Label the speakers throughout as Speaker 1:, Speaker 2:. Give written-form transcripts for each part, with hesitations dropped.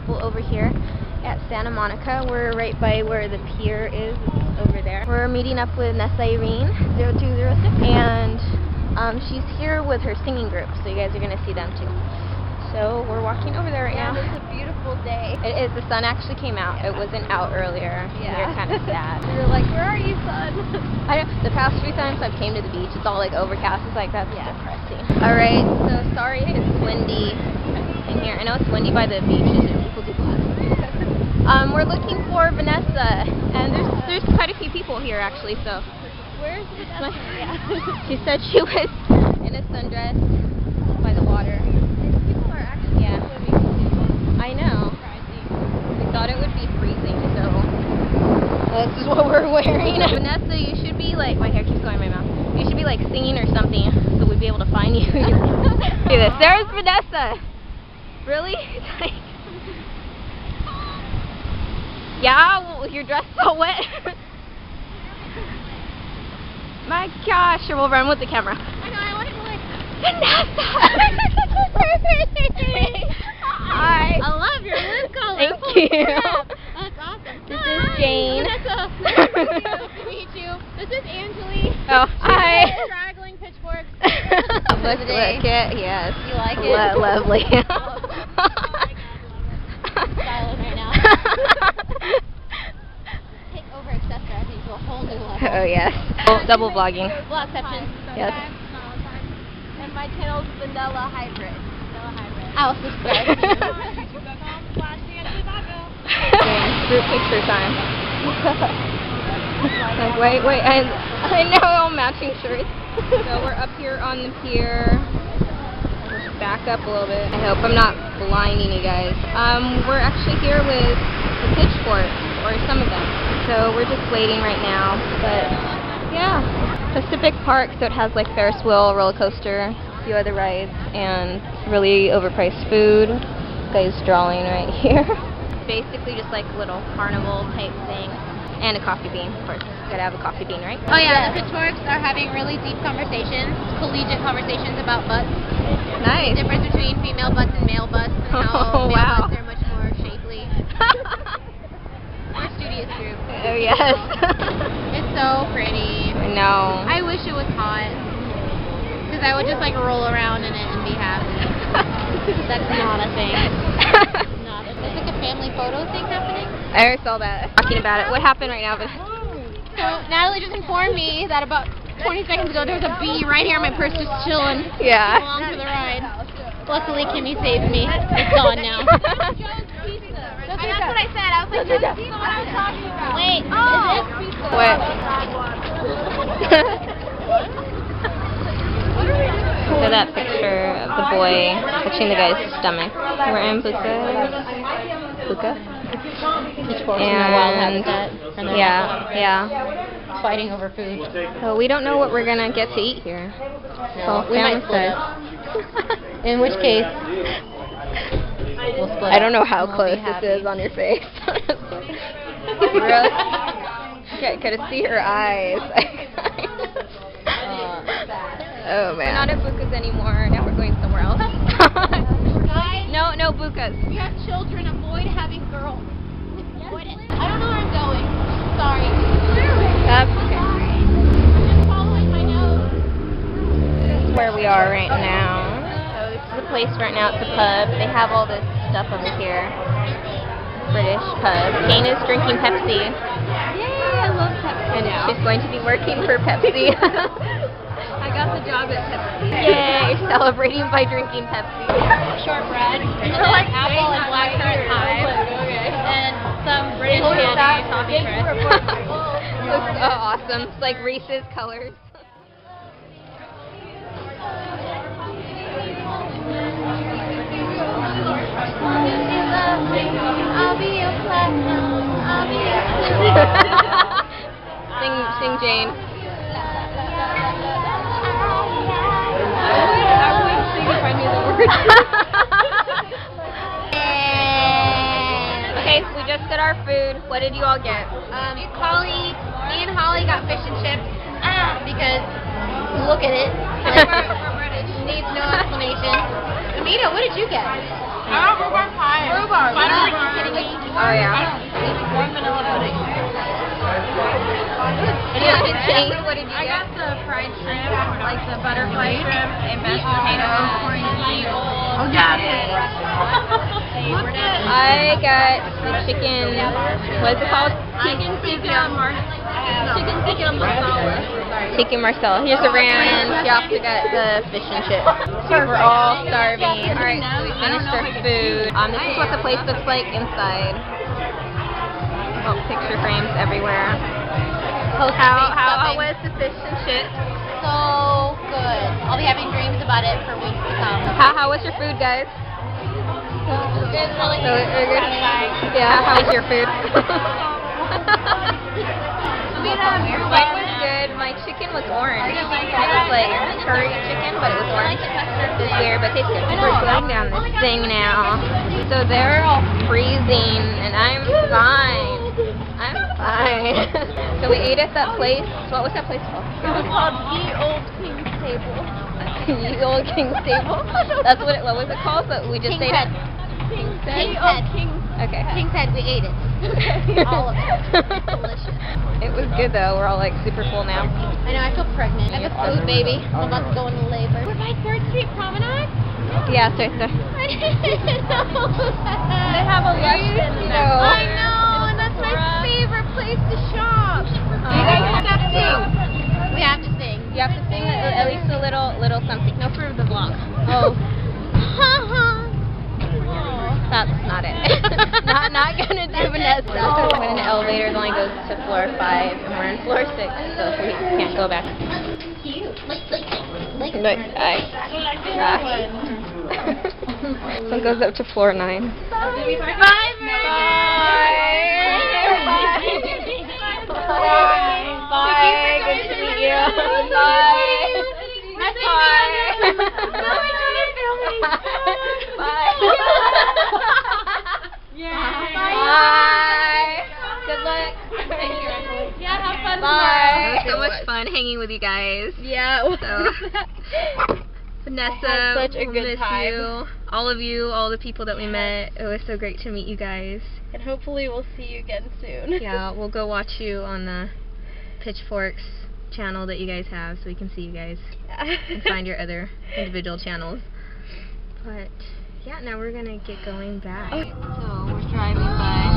Speaker 1: people over here at Santa Monica. We're right by where the pier is, over there. We're meeting up with Nessairene0206, and she's here with her singing group, so you guys are going to see them too. So we're walking over there right now.
Speaker 2: It's a beautiful day.
Speaker 1: It is. The sun actually came out. It wasn't out earlier.
Speaker 2: Yeah.
Speaker 1: We were kind of sad.
Speaker 2: We were like, where are you, sun?
Speaker 1: I know. The past 3 times I've came to the beach, it's all like overcast. It's like, that's depressing. All right. So sorry it's windy in here. I know it's windy by the beaches and people do glass. We're looking for Vanessa, and there's quite a few people here actually. So
Speaker 2: Where's Vanessa? Yeah.
Speaker 1: She said she was in a sundress by the water. I know. We thought it would be freezing, so this is what we're wearing. Vanessa, you should be like, my hair keeps going in my mouth. You should be like singing or something, so we'd be able to find you. See this? There's Vanessa. Really? Yeah, well, your dress is all wet. My gosh, we'll run with the camera.
Speaker 2: I know, I wanted to like,
Speaker 1: Vanessa! Hi.
Speaker 2: I love your lip color.
Speaker 1: Thank
Speaker 2: Holy
Speaker 1: you.
Speaker 2: crap. That's awesome.
Speaker 1: This is Jane.
Speaker 2: Vanessa. Nice to meet you. This is Angeli.
Speaker 1: Oh, hi.
Speaker 2: Straggling Pitchforks.
Speaker 1: Look at, yes.
Speaker 2: You like it?
Speaker 1: Lovely.
Speaker 2: Oh my God, I'm styling right now. Take over accessorizing to a whole new level.
Speaker 1: Oh, yes. Oh, double vlogging.
Speaker 2: Vlogception.
Speaker 1: Yes.
Speaker 2: And my channel's Vanillahybrid. I'll subscribe to you.
Speaker 1: Group picture time. Like, wait, I know, all matching shirts. So we're up here on the pier. Just back up a little bit. I hope I'm not blinding you guys. We're actually here with the Pitchforks, or some of them. So we're just waiting right now. But yeah, Pacific Park, so it has like Ferris wheel, roller coaster, a few other rides, and really overpriced food. This guy's drawing right here. Basically just like a little carnival type thing. And a coffee bean, of course. You gotta have a coffee bean, right?
Speaker 2: Oh yeah, the Pitchforks are having really deep conversations, collegiate conversations about butts.
Speaker 1: Nice.
Speaker 2: The difference between female butts and male butts, and how male butts are much more shapely. We're a studious group.
Speaker 1: Oh yes.
Speaker 2: It's so pretty.
Speaker 1: I know.
Speaker 2: I wish it was hot. Because I would just like roll around in it and be happy. That's not a thing. Not a thing. It's like a family photo thing happening.
Speaker 1: I already saw that. Talking about it. What happened right now? But
Speaker 2: So Natalie just informed me that about 20 seconds ago there was a bee right here in my purse just chilling.
Speaker 1: Yeah.
Speaker 2: Along for the ride. Luckily Kimmy saved me. It's gone now. That's what I said. I was like, Joe's Pizza, what I was talking about. Wait, is this pizza?
Speaker 1: what? Look at that picture of the boy touching the guy's stomach. We're in Buka.
Speaker 2: Pitchforks in their wild habitat.
Speaker 1: Yeah.
Speaker 2: Fighting over food.
Speaker 1: So we don't know what we're gonna get to eat here.
Speaker 2: No, we might split up. In which case, we'll split
Speaker 1: I don't know
Speaker 2: up
Speaker 1: how
Speaker 2: and we'll
Speaker 1: close
Speaker 2: be
Speaker 1: this
Speaker 2: happy.
Speaker 1: is on your face. Really? Okay, could see her eyes. Oh man. We're not at Buka's anymore. Now we're going somewhere else.
Speaker 2: Guys,
Speaker 1: No Buka's.
Speaker 2: we have children. Avoid having girls. Avoid it. I don't know where I'm going. Sorry.
Speaker 1: That's okay.
Speaker 2: I'm just following my nose.
Speaker 1: This is where we are right now. So this is the place right now. It's a pub. They have all this stuff over here. British pub. Kane is drinking Pepsi.
Speaker 2: Yay, I love Pepsi.
Speaker 1: And she's going to be working for Pepsi.
Speaker 2: I got the job at Pepsi.
Speaker 1: Yay, celebrating by drinking Pepsi.
Speaker 2: Shortbread. And then like apple and blackcurrant pie. And some British candy, toffee crisp.
Speaker 1: Looks so awesome. It's like Reese's colors.
Speaker 2: I'll be a platinum. I'll be a
Speaker 1: Sing Jane.
Speaker 2: I would sing if I knew the words.
Speaker 1: Okay, so we just got our food. What did you all get?
Speaker 2: Me and Holly got fish and chips because look at it. We're British. Needs no explanation. Amita, what did you get? I got rhubarb pie. Rhubarb.
Speaker 1: Oh yeah.
Speaker 3: One vanilla pudding.
Speaker 1: What did you
Speaker 3: I
Speaker 1: get?
Speaker 3: got the fried shrimp, like the butterfly shrimp and mashed potatoes. Oh, yeah.
Speaker 1: I got the chicken. What is it called?
Speaker 3: Chicken tikka masala.
Speaker 1: Chicken marsala. Here's the ranch. You also got the fish and chips. We're all starving. All right, so we finished our food. This is what the place looks like inside. Oh, picture frames everywhere. How was the fish and chips?
Speaker 2: So good. I'll be having dreams about it for weeks to come.
Speaker 1: How was your food, guys?
Speaker 2: It's really
Speaker 1: Good. Yeah, how was your food? Mine was good. My chicken was orange. It was like curry chicken, but it was orange. It was weird, but tastes good. We're going down this thing now. So they're all freezing, and I'm fine. So we ate at that place. What was that place called?
Speaker 3: It was called Ye Old King's Table.
Speaker 1: Ye Old King's Table? That's what it, what was it called? But we just ate it. King's Head?
Speaker 2: King's Head.
Speaker 1: Okay.
Speaker 2: King's Head, we ate it. All of it. Delicious.
Speaker 1: It was good though. We're all like super full now.
Speaker 2: I know, I feel pregnant. I have a food baby. I'm about to go into labor. We're by 3rd Street Promenade?
Speaker 1: Yeah, it's right there.
Speaker 2: I didn't know that.
Speaker 3: They have a Lush in there.
Speaker 2: I know, and that's my favorite place to shop.
Speaker 1: You guys have to sing.
Speaker 2: We have to sing.
Speaker 1: You have to sing at least a little something. No, for the vlog.
Speaker 2: Oh.
Speaker 1: That's not it. not gonna do Vanessa. When an elevator only goes to floor 5 and we're in floor 6, so we can't go back.
Speaker 2: Cute. Like
Speaker 1: This one goes up to floor 9.
Speaker 2: Bye.
Speaker 1: Bye. Good to meet you. Bye. Bye. Good luck.
Speaker 3: Yeah, have fun.
Speaker 1: Bye. It was so much fun hanging with you guys.
Speaker 3: Yeah.
Speaker 1: So, Vanessa,
Speaker 3: such a
Speaker 1: we'll
Speaker 3: good
Speaker 1: miss
Speaker 3: time.
Speaker 1: you. All the people that we met. It was so great to meet you guys.
Speaker 3: And hopefully we'll see you again soon.
Speaker 1: Yeah, we'll go watch you on the Pitchforks channel that you guys have so we can see you guys and find your other individual channels. But yeah, now we're gonna get going back. So we're driving by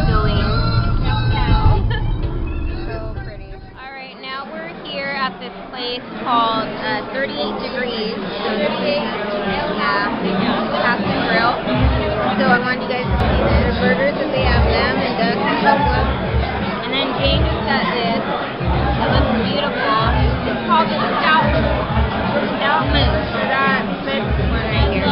Speaker 1: buildings. So pretty. Alright, now we're here at this place called 38 Degrees. Yeah, Pasta Grill. So I wanted you guys to see the burgers that they have them and duck and chocolate. And then Jane just got this. It looks beautiful. It's called the Stout Mousse. So that's this one right here.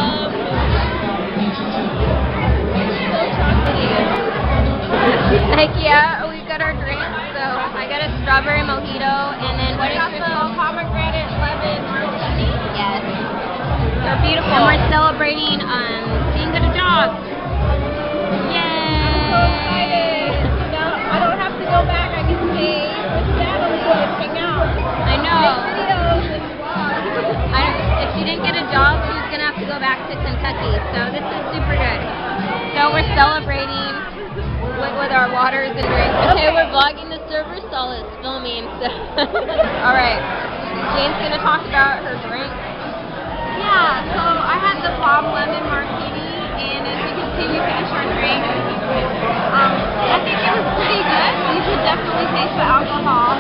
Speaker 1: Heck yeah, we've got our drinks. So I got a strawberry mojito and then what is the pomegranate lemon martini? Yes. They're beautiful. And we're celebrating being good at jobs. Yay! So excited. Now I don't have to go back. I can stay with Natalie and hang out. I know. Make videos and vlog. If she didn't get a job, she was going to have to go back to Kentucky. So this is super good. So we're celebrating with our waters and drinks. Okay, we're vlogging the server stall. It's filming. So. Alright. Jane's going to talk about her drink.
Speaker 3: Yeah, so I had the bomb lemon martini, and as you can see, we finished our drink. I think it was pretty good. You could definitely taste the alcohol.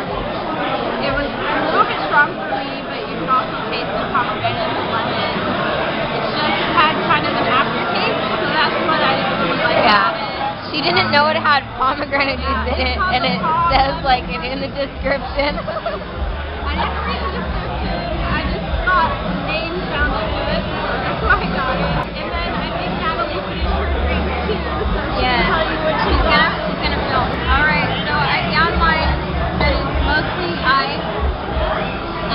Speaker 3: It was a little bit strong for me, but you could also taste the pomegranate and lemon. It just had kind of an aftertaste, so that's what I didn't really like about it.
Speaker 1: She didn't know it had pomegranate juice in it, and it says like in the description.
Speaker 3: I didn't read the description. I just thought the name sounded good, so that's why I got it. And then I think Natalie finished her drink too, so she can tell you what
Speaker 1: she's gonna film. Alright, so I found mine. It's mostly ice,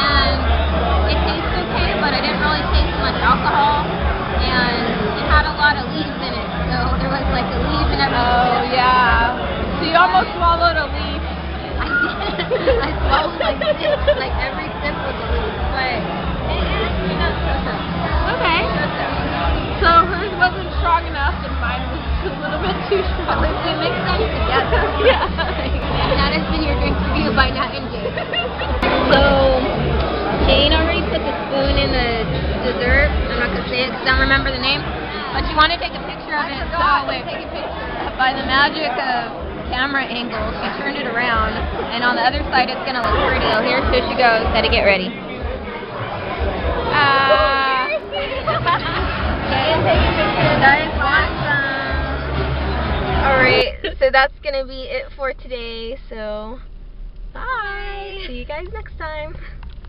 Speaker 1: and it tastes okay, but I didn't really taste much alcohol, and it had a lot of leaves in it, so there was like a leaf and everything.
Speaker 3: Oh yeah. So you almost swallowed a leaf.
Speaker 1: I did. I swallowed like every sip was a leaf, but it is peanut so.
Speaker 3: Okay. So hers wasn't strong enough.
Speaker 1: remember the name, but she wanted to take a picture of it. So by the magic of camera angle, she turned it around, and on the other side it's gonna look pretty. So here she goes. Gotta get ready. Guys want some. Alright, so that's gonna be it for today. So bye. See you guys next time.